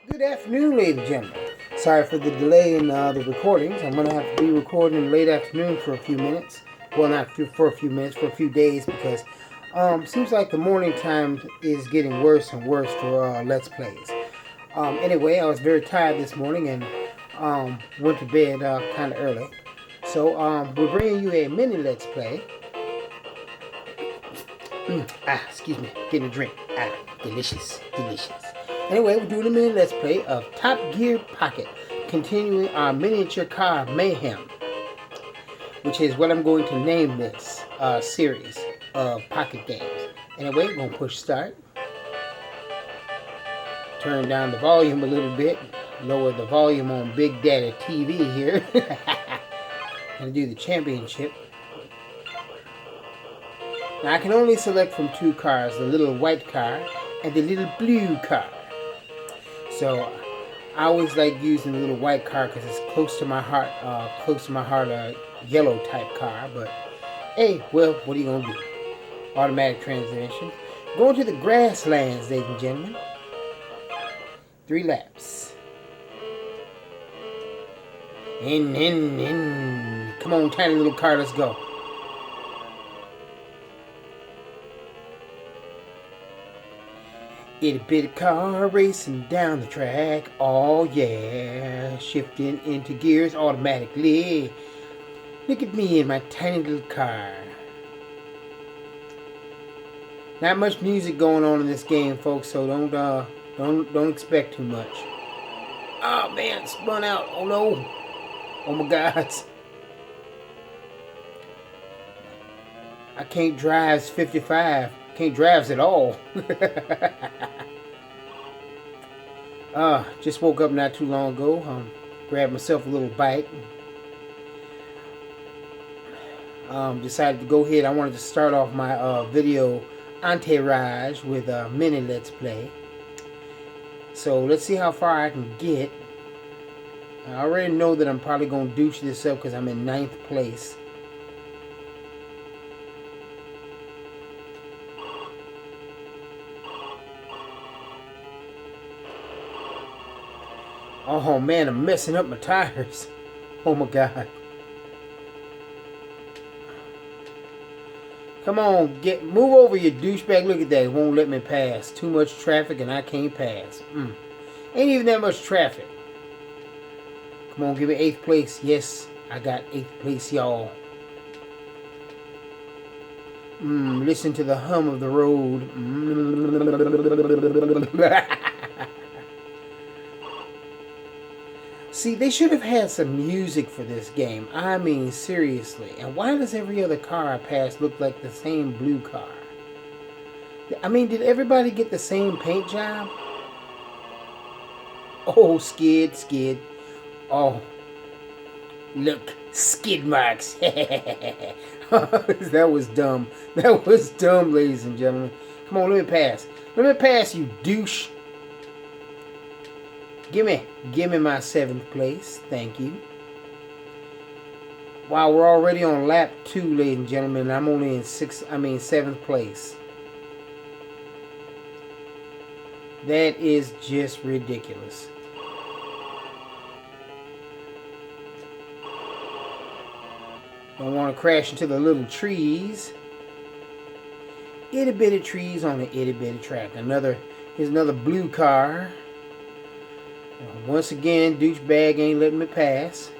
Good afternoon, ladies and gentlemen. Sorry for the delay in the recordings. I'm going to have to be recording late afternoon for a few minutes. Well, not for a few minutes, for a few days, because seems like the morning time is getting worse and worse for Let's Plays. Anyway, I was very tired this morning and went to bed kind of early. So we're bringing you a mini Let's Play. Excuse me, getting a drink. Delicious, delicious. Anyway, we're doing a mini Let's Play of Top Gear Pocket, continuing our miniature car mayhem, which is what I'm going to name this series of pocket games. Anyway, we're going to push start. Turn down the volume a little bit. Lower the volume on Big Daddy TV here. And do the championship. Now I can only select from two cars, the little white car and the little blue car. So I always like using the little white car because it's close to my heart, a yellow type car. But hey, well, what are you going to do? Automatic transmission. Going to the grasslands, ladies and gentlemen. 3 laps. In. Come on, tiny little car, let's go. Itty bitty car racing down the track. Oh yeah, shifting into gears automatically. Look at me in my tiny little car. Not much music going on in this game, folks, so don't expect too much. Oh man, spun out. Oh no. Oh my God. I can't drive 55. Can't drive at all. Just woke up not too long ago. Grabbed myself a little bite. Decided to go ahead. I wanted to start off my video entourage with a mini Let's Play. So let's see how far I can get. I already know that I'm probably going to douche this up because I'm in 9th place. Oh man, I'm messing up my tires. Oh my God. Come on, move over, you douchebag. Look at that, it won't let me pass. Too much traffic and I can't pass. Ain't even that much traffic. Come on, give me 8th place. Yes, I got 8th place, y'all. Listen to the hum of the road. See, they should have had some music for this game. I mean, seriously. And why does every other car I pass look like the same blue car? I mean, did everybody get the same paint job? Oh, skid. Oh, look, skid marks. That was dumb. That was dumb, ladies and gentlemen. Come on, let me pass. Let me pass, you douche. Give me my 7th place. Thank you. Wow, we're already on lap 2, ladies and gentlemen. I'm only in 7th place. That is just ridiculous. Don't want to crash into the little trees. Itty bitty trees on an itty bitty track. Here's another blue car. Once again, douchebag ain't letting me pass.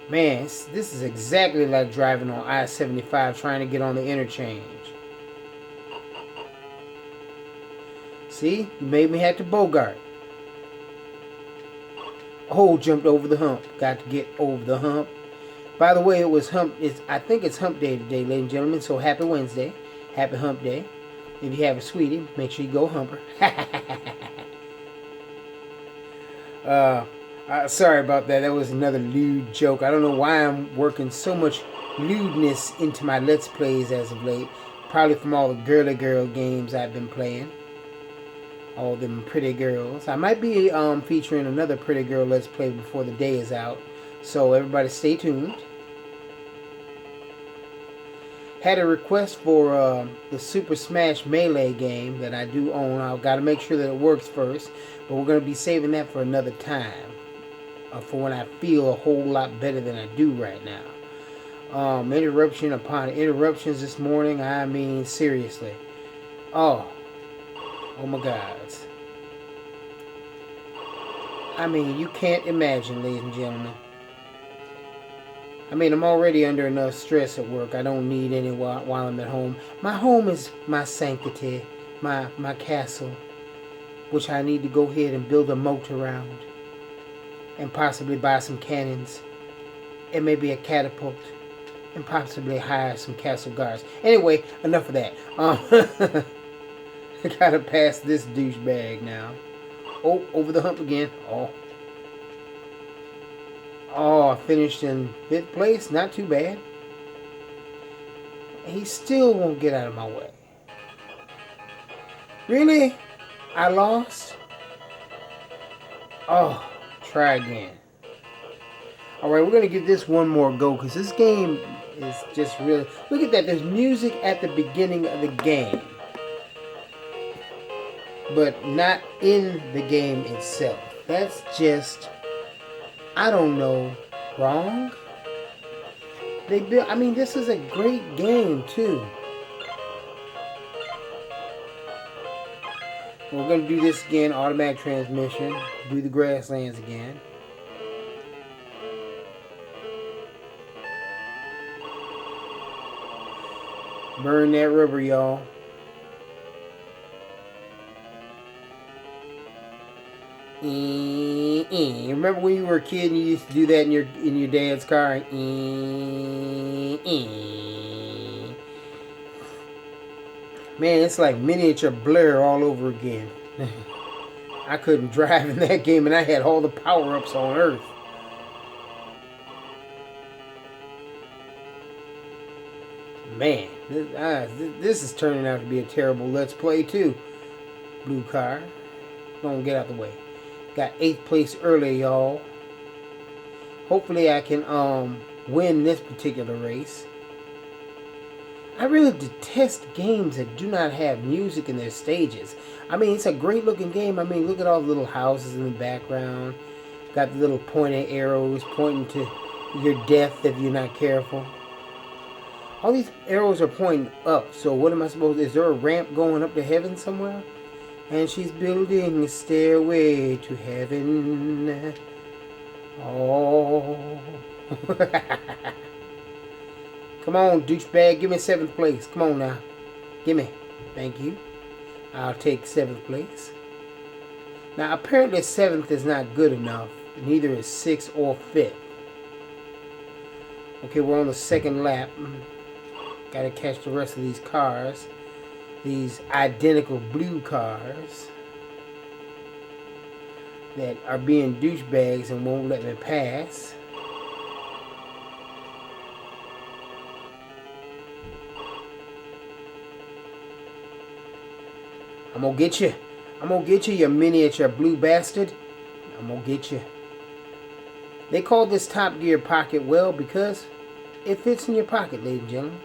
Man, this is exactly like driving on I-75 trying to get on the interchange. See? You made me have to bogart. Oh, jumped over the hump. Got to get over the hump. By the way, it was I think it's hump day today, ladies and gentlemen. So happy Wednesday. Happy hump day. If you have a sweetie, make sure you go humper. Sorry about that. That was another lewd joke. I don't know why I'm working so much lewdness into my Let's Plays as of late. Probably from all the girly girl games I've been playing. All them pretty girls. I might be featuring another pretty girl Let's Play before the day is out. So everybody stay tuned. Had a request for the Super Smash Melee game that I do own. I've got to make sure that it works first, but we're going to be saving that for another time, for when I feel a whole lot better than I do right now. Interruption upon interruptions this morning. I mean, seriously. Oh my God. I mean, you can't imagine, ladies and gentlemen. I mean, I'm already under enough stress at work. I don't need any while I'm at home. My home is my sanctity, my castle, which I need to go ahead and build a moat around, and possibly buy some cannons, and maybe a catapult, and possibly hire some castle guards. Anyway, enough of that. I gotta pass this douchebag now. Oh, over the hump again. Oh, I finished in 5th place. Not too bad. He still won't get out of my way. Really? I lost? Oh, try again. Alright, we're going to give this one more go because this game is just really... Look at that. There's music at the beginning of the game, but not in the game itself. That's just... I don't know, wrong? I mean, this is a great game, too. We're going to do this again, automatic transmission. Do the grasslands again. Burn that rubber, y'all. Remember when you were a kid and you used to do that in your dad's car? Man, it's like miniature Blair all over again. I couldn't drive in that game and I had all the power-ups on Earth. Man, this is turning out to be a terrible Let's Play too. Blue car. Gonna get out the way. Got 8th place early, y'all. Hopefully I can win this particular race. I really detest games that do not have music in their stages. I mean, it's a great looking game. I mean, look at all the little houses in the background. Got the little pointing arrows pointing to your death if you're not careful. All these arrows are pointing up. So what am I supposed to... Is there a ramp going up to heaven somewhere? And she's building a stairway to heaven. Oh. Come on, douchebag. Give me 7th place. Come on now. Give me. Thank you. I'll take 7th place. Now, apparently 7th is not good enough. Neither is 6th or 5th. Okay, we're on the 2nd lap. Gotta catch the rest of these cars. These identical blue cars that are being douchebags and won't let me pass. I'm gonna get you. I'm gonna get you, you miniature blue bastard. I'm gonna get you. They call this Top Gear Pocket, well, because it fits in your pocket, ladies and gentlemen.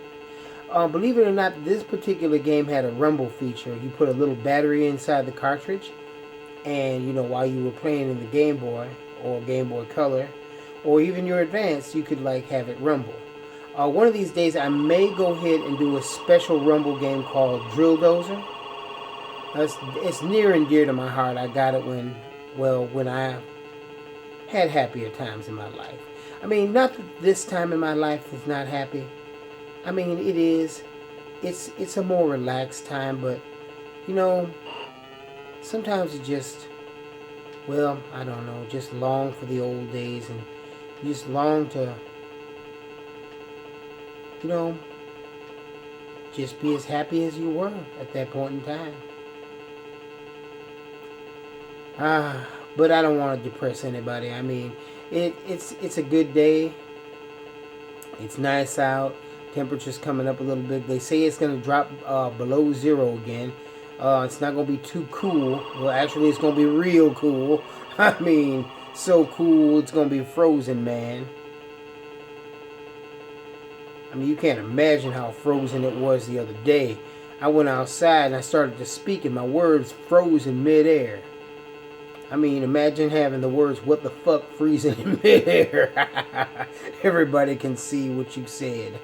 Believe it or not, this particular game had a rumble feature. You put a little battery inside the cartridge, and you know, while you were playing in the Game Boy or Game Boy Color, or even your Advance, you could like have it rumble. One of these days, I may go ahead and do a special rumble game called Drill Dozer. It's near and dear to my heart. I got it when I had happier times in my life. I mean, not that this time in my life is not happy. I mean, it is. It's a more relaxed time, but, you know, sometimes you just, well, I don't know, just long for the old days, and you just long to, you know, just be as happy as you were at that point in time. But I don't want to depress anybody. I mean, it's a good day. It's nice out. Temperature's coming up a little bit. They say it's going to drop below 0 again. It's not going to be too cool. Well, actually, it's going to be real cool. I mean, so cool, it's going to be frozen, man. I mean, you can't imagine how frozen it was the other day. I went outside and I started to speak and my words froze in midair. I mean, imagine having the words "what the fuck" freezing in midair. Everybody can see what you said.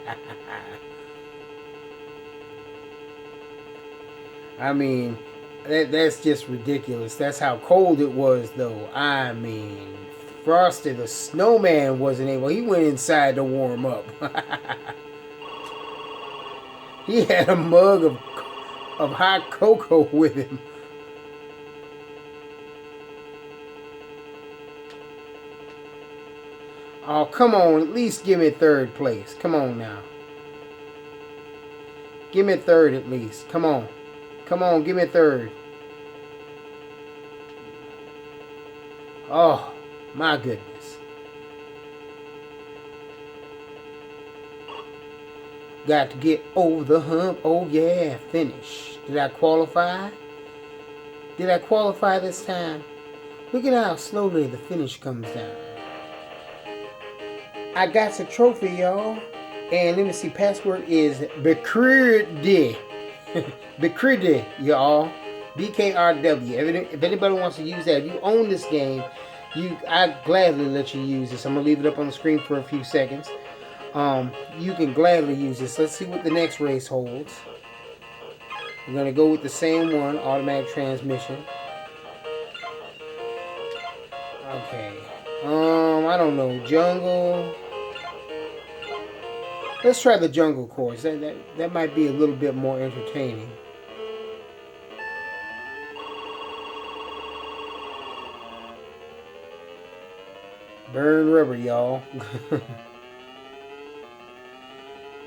I mean, that's just ridiculous. That's how cold it was, though. I mean, Frosty the Snowman wasn't able. He went inside to warm up. He had a mug of hot cocoa with him. Oh, come on. At least give me third place. Come on now. Give me third at least. Come on. Come on, give me third. Oh, my goodness. Got to get over the hump. Oh, yeah, finish. Did I qualify? Did I qualify this time? Look at how slowly the finish comes down. I got the trophy, y'all. And let me see, password is Bikridi. Bikridi, y'all. BKRW. If anybody wants to use that, if you own this game, I gladly let you use this. I'm going to leave it up on the screen for a few seconds. You can gladly use this. Let's see what the next race holds. We're going to go with the same one, automatic transmission. Okay. I don't know, jungle. Let's try the jungle course. That might be a little bit more entertaining. Burn rubber, y'all.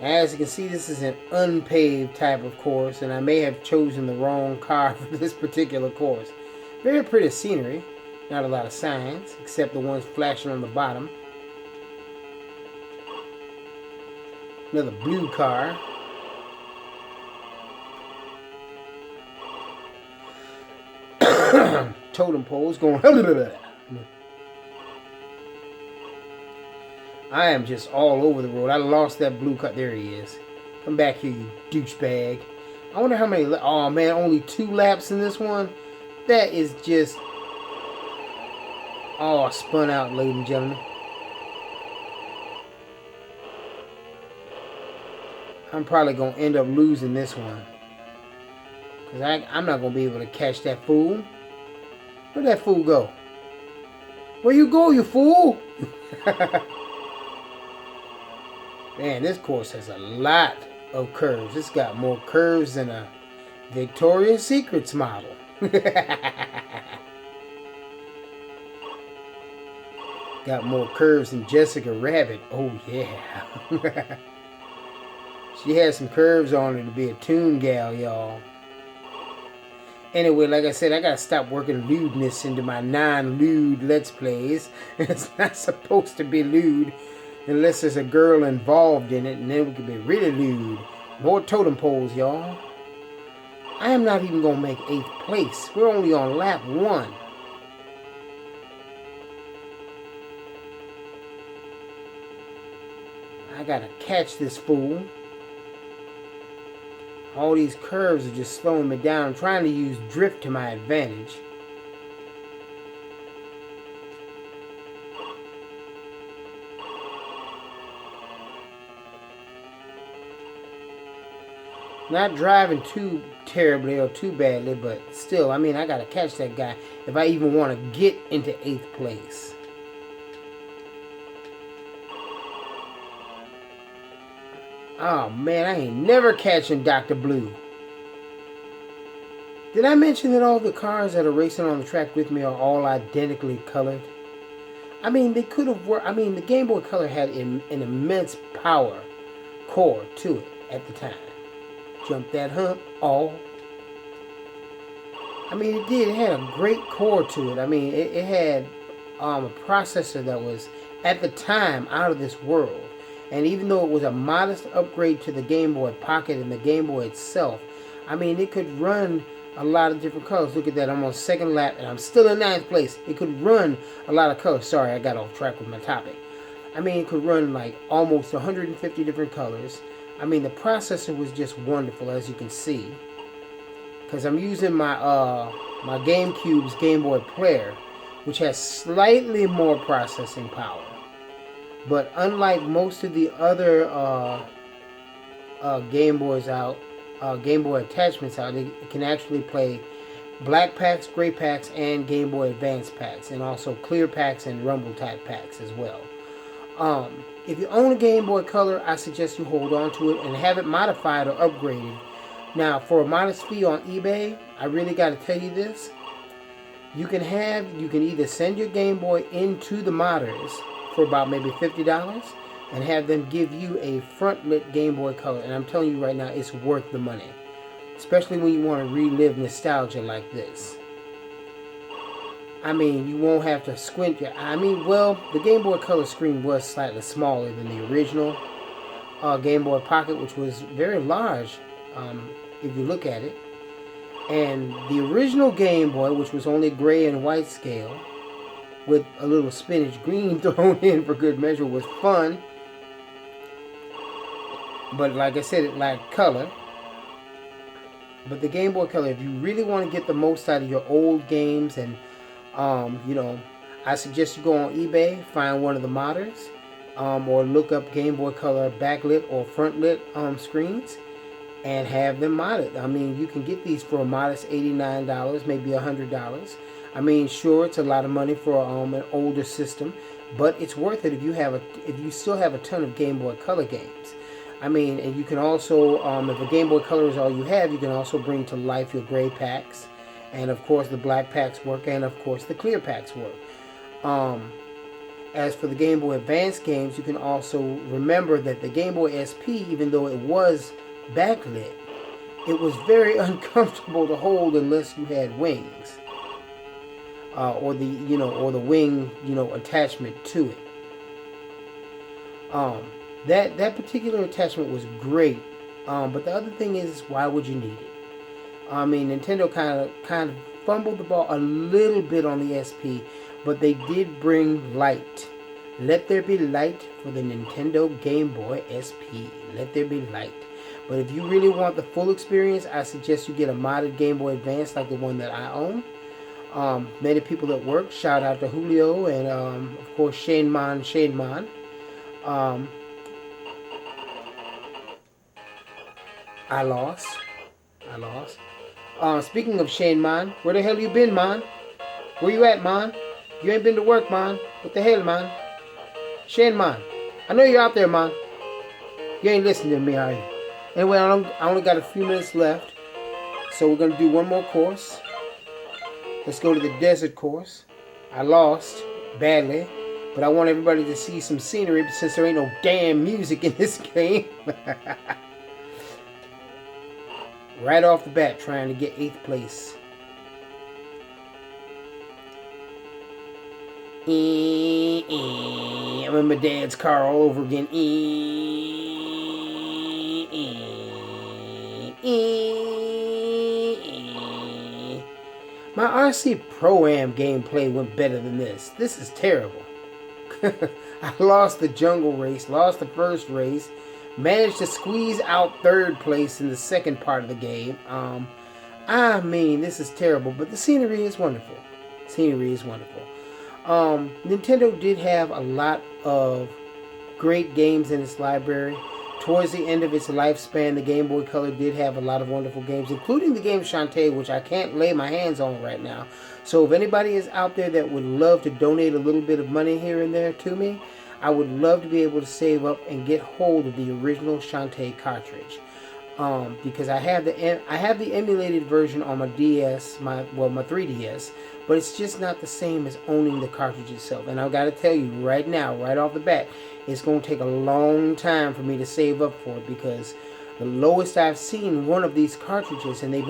As you can see, this is an unpaved type of course, and I may have chosen the wrong car for this particular course. Very pretty scenery. Not a lot of signs, except the ones flashing on the bottom. Another blue car. Totem poles going. I am just all over the road. I lost that blue car. There he is. Come back here, you douchebag. I wonder how many. Oh man, only 2 laps in this one. That is just. Oh, spun out, ladies and gentlemen. I'm probably going to end up losing this one. Because I'm not going to be able to catch that fool. Where'd that fool go? Where you go, you fool? Man, this course has a lot of curves. It's got more curves than a Victoria's Secrets model. Got more curves than Jessica Rabbit. Oh, yeah. She has some curves on her to be a toon gal, y'all. Anyway, like I said, I gotta stop working lewdness into my non-lewd Let's Plays. It's not supposed to be lewd unless there's a girl involved in it, and then we can be really lewd. More totem poles, y'all. I am not even gonna make 8th place. We're only on lap 1. I gotta catch this fool. All these curves are just slowing me down. I'm trying to use drift to my advantage. Not driving too terribly or too badly, but still, I mean, I gotta catch that guy if I even want to get into 8th place. Oh man, I ain't never catching Dr. Blue. Did I mention that all the cars that are racing on the track with me are all identically colored? I mean, they could have worked. I mean, the Game Boy Color had an immense power core to it at the time. Jump that hump, all. I mean, it did. It had a great core to it. I mean, it had a processor that was, at the time, out of this world. And even though it was a modest upgrade to the Game Boy Pocket and the Game Boy itself, I mean, it could run a lot of different colors. Look at that. I'm on 2nd lap, and I'm still in 9th place. It could run a lot of colors. Sorry, I got off track with my topic. I mean, it could run like almost 150 different colors. I mean, the processor was just wonderful, as you can see. Because I'm using my GameCube's Game Boy Player, which has slightly more processing power. But unlike most of the other Game Boys out, Game Boy attachments out, it can actually play black packs, gray packs, and Game Boy Advance packs, and also clear packs and rumble type packs as well. If you own a Game Boy Color, I suggest you hold on to it and have it modified or upgraded. Now, for a modest fee on eBay, I really got to tell you this. You can either send your Game Boy into the modders for about maybe $50 and have them give you a front-lit Game Boy Color. And I'm telling you right now, it's worth the money. Especially when you want to relive nostalgia like this. I mean, you won't have to squint your eye. I mean, well, the Game Boy Color screen was slightly smaller than the original Game Boy Pocket, which was very large if you look at it. And the original Game Boy, which was only gray and white scale, with a little spinach green thrown in for good measure, was fun. But like I said, it lacked color. But the Game Boy Color, if you really want to get the most out of your old games, and I suggest you go on eBay, find one of the modders, or look up Game Boy Color backlit or frontlit screens, and have them modded. I mean, you can get these for a modest $89, maybe $100. I mean, sure, it's a lot of money for an older system, but it's worth it if you still have a ton of Game Boy Color games. I mean, and you can also, if a Game Boy Color is all you have, you can also bring to life your gray packs, and of course the black packs work, and of course the clear packs work. As for the Game Boy Advance games, you can also remember that the Game Boy SP, even though it was backlit, it was very uncomfortable to hold unless you had wings, or the wing attachment to it. That particular attachment was great, but the other thing is, why would you need it? I mean, Nintendo kind of fumbled the ball a little bit on the SP, but they did bring light. Let there be light for the Nintendo Game Boy SP. Let there be light. But if you really want the full experience, I suggest you get a modded Game Boy Advance like the one that I own. Many people at work, shout out to Julio and of course Shane Man. I lost. Speaking of Shane Man, where the hell you been, man? Where you at, man? You ain't been to work, man. What the hell, man? Shane Man, I know you're out there, man. You ain't listening to me, are you? Anyway, I only got a few minutes left, so we're gonna do one more course. Let's go to the desert course. I lost badly, but I want everybody to see some scenery since there ain't no damn music in this game. Right off the bat, trying to get 8th place. I'm in my dad's car all over again. My RC Pro-Am gameplay went better than this. This is terrible. I lost the jungle race, lost the first race, managed to squeeze out 3rd place in the second part of the game. I mean, this is terrible, but the scenery is wonderful. Nintendo did have a lot of great games in its library. Towards the end of its lifespan, the Game Boy Color did have a lot of wonderful games, including the game Shantae, which I can't lay my hands on right now. So if anybody is out there that would love to donate a little bit of money here and there to me, I would love to be able to save up and get hold of the original Shantae cartridge. Because I have the emulated version on my DS, my 3DS, but it's just not the same as owning the cartridge itself. And I've got to tell you right now, right off the bat, it's going to take a long time for me to save up for it, because the lowest I've seen one of these cartridges, and they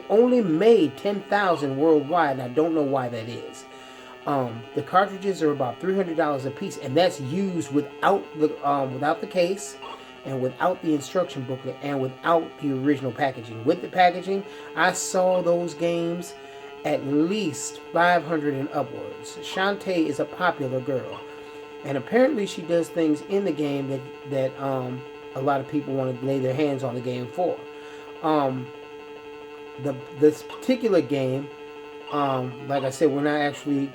only made 10,000 worldwide, and I don't know why that is. The cartridges are about $300 a piece, and that's used without the case, and without the instruction booklet, and without the original packaging. With the packaging, I saw those games at least 500 and upwards. Shantae is a popular girl. And apparently she does things in the game that a lot of people want to lay their hands on the game for. Um, this particular game, like I said, we're not actually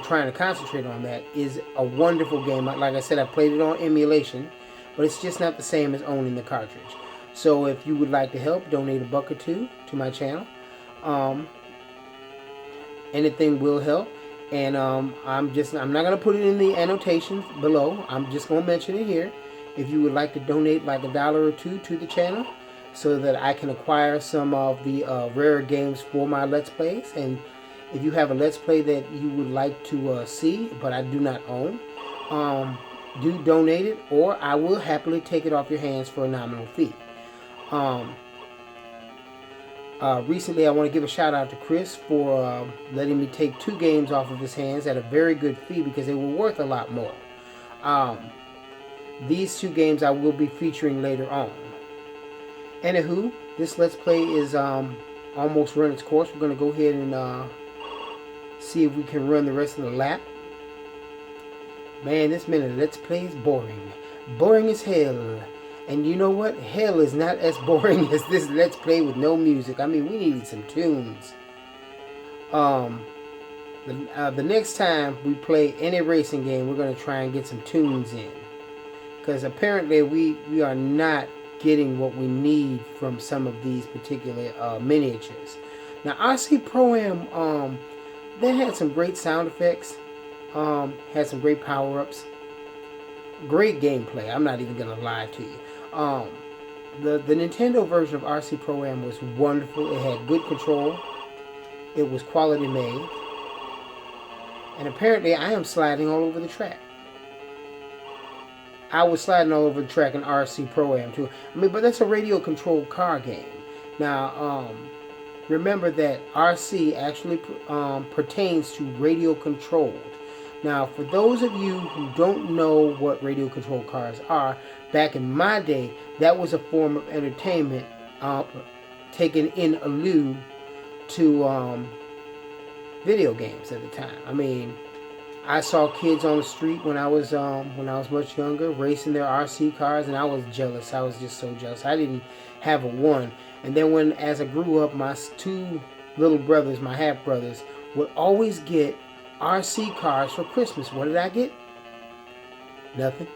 trying to concentrate on that. Is a wonderful game. Like I said, I played it on emulation, but it's just not the same as owning the cartridge. So if you would like to help, donate $1 or $2 to my channel. Anything will help. And I'm not going to put it in the annotations below. I'm just going to mention it here. If you would like to donate like $1 or $2 to the channel, so that I can acquire some of the rare games for my Let's Plays. And if you have a Let's Play that you would like to see, but I do not own, do donate it, or I will happily take it off your hands for a nominal fee. Recently, I want to give a shout out to Chris for letting me take 2 games off of his hands at a very good fee, because they were worth a lot more. These 2 games I will be featuring later on. Anywho, this Let's Play is almost run its course. We're going to go ahead and see if we can run the rest of the lap. Man, this minute Let's Play is boring. Boring as hell. And you know what? Hell is not as boring as this Let's Play with no music. I mean, we needed some tunes. The next time we play any racing game, we're going to try and get some tunes in. Because apparently we are not getting what we need from some of these particular miniatures. Now, RC Pro-Am, they had some great sound effects, had some great power-ups, great gameplay. I'm not even gonna lie to you. The Nintendo version of RC Pro-Am was wonderful. It had good control. It was quality made, and apparently I am sliding all over the track. I was sliding all over the track in RC Pro-Am too. I mean, but that's a radio-controlled car game. Now, remember that RC actually pertains to radio-controlled. Now, for those of you who don't know what radio-controlled cars are, back in my day, that was a form of entertainment taken in lieu to video games at the time. I mean, I saw kids on the street when I was much younger racing their RC cars, and I was jealous. I was just so jealous. I didn't have a one. And then as I grew up, my 2 little brothers, my half brothers, would always get RC cars for Christmas. What did I get? Nothing.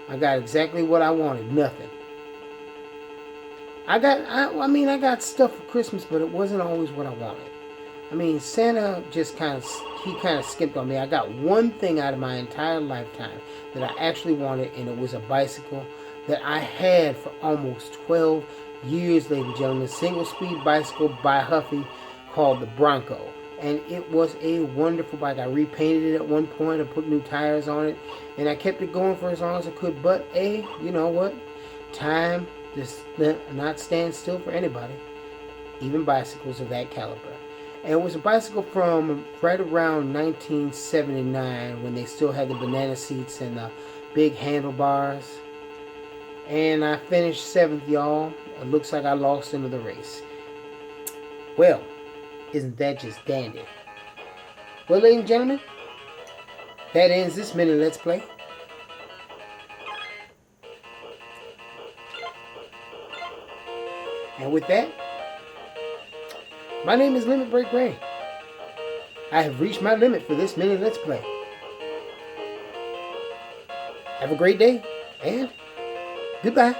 I got exactly what I wanted. Nothing. I got stuff for Christmas, but it wasn't always what I wanted. I mean, Santa just kind of skipped on me. I got one thing out of my entire lifetime that I actually wanted, and it was a bicycle that I had for almost 12 years, ladies and gentlemen. Single-speed bicycle by Huffy called the Bronco. And it was a wonderful bike. I repainted it at one point. I put new tires on it. And I kept it going for as long as I could. But, you know what? Time does not stand still for anybody. Even bicycles of that caliber. And it was a bicycle from right around 1979, when they still had the banana seats and the big handlebars. And I finished 7th, y'all. It looks like I lost into the race. Well, isn't that just dandy? Well, ladies and gentlemen, that ends this mini Let's Play. And with that, my name is Limit Break Ray. I have reached my limit for this mini Let's Play. Have a great day, and goodbye.